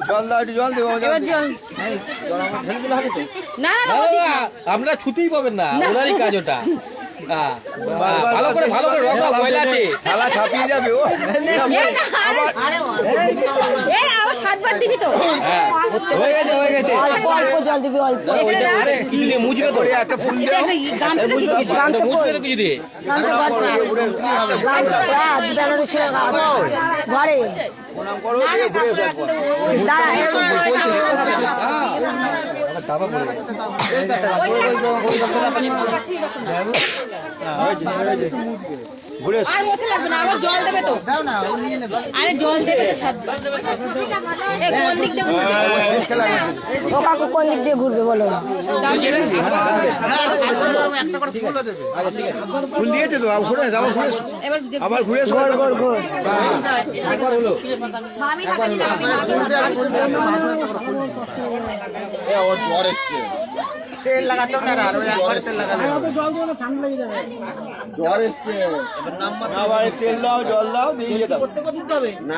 জল দাও, একটু জল দেবো। এবার জল। না না আমরা ছুতেই পাবেন না, ওনারই কাজ ওটা। ভালো করে রসাও, ময়লা আছে। থালা ছাপিয়ে যাবে ও। আবার 7 বার দিবি তো। হয়ে গেছে, হয়ে গেছে। অল্প জল দিবি, অল্প। কিছু দিয়ে মুছবে তো, একটা ফুল দাও। গামছা মুছবে তো কিছু দিয়ে। ঘরে প্রণাম করো, দিয়ে ঘুরে এসো একবার। ঘুরে এসো। আর মোছা লাগবে না, আবার জল দেবে তো। আরে জল দেবে তো 7 বার। কোন দিক দিয়ে ঘুরবে? শেষ খেলা ও কাকু কোন দিক দিয়ে ঘুরবে বলো? ফুল দিয়েছে তো, আবার ঘুরে এসো, আবার ঘুরে এসো। এবার আবার ঘুরে এসো। একবার হলো। তেল লাগাতে হবে না, আর ওই একবারে তেল লাগাতে হবে। জ্বর এসছে। আবার তেল দাও, জল দাও, দিয়ে দাও। না,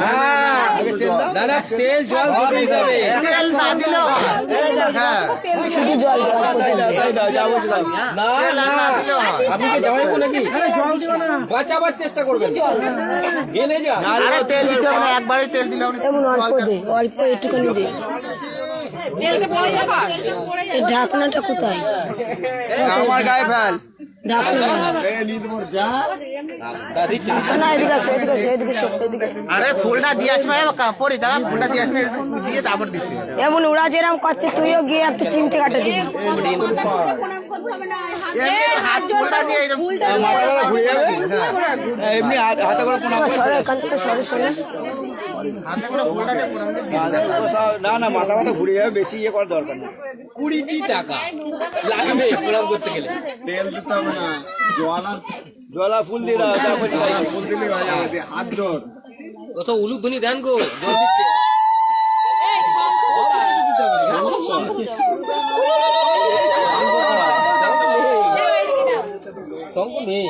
আগে তেল দাও। না না, তেল জল দিতে হবে। তেল না দিলেও হয়। শুধু জল দাও, অল্প জল দাও। তাই দাও, যা বলছি দাও। না না, আপনি কি জামাইবো নাকি? বাঁচাবার চেষ্টা করবেন, গেলে যা। আরে তেল দিতে হবে না, একবারে তেল দিলে হবে না। এমন অল্প দে, অল্প একটুখানি দে। এই ঢাকনাটা কোথায়? আমার গায়ে ফেল। ঢাকনা শোনা, এদিকে আসো, এদিকে আসো, এদিকে আসো, এদিকে। আরে ফুলটা দিয়ে আসবে, কাপড় দাও, ফুলটা দিয়ে আসবে, দিয়ে তারপর দিতে হবে। এমন ওরা যেরকম করছে তুইও গিয়ে একটা চিমটে কাটা দিবি। হাত ফুলটা নিয়ে এরকম মাথাটা ঘুরে যাবে। এমনি হাতে করে প্রণাম করো। সরো এখান থেকে, সরো সরো। হাতে করে ফুলটা নিয়ে প্রণাম করো। না না, মাথা ঘুরে যাবে, বেশি ইয়ে করার দরকার নেই। 20 টাকা লাগবে প্রণাম করতে গেলে। তেল দিতে হবে না, জলা ফুল দিয়ে দাও, তারপর ফুল দিলে হয়ে যাবে। হাত ধর। কত উলুধ্বনি দেন গো, জল দিচ্ছে। শঙ্খ নেই।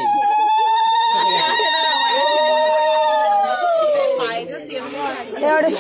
এবারে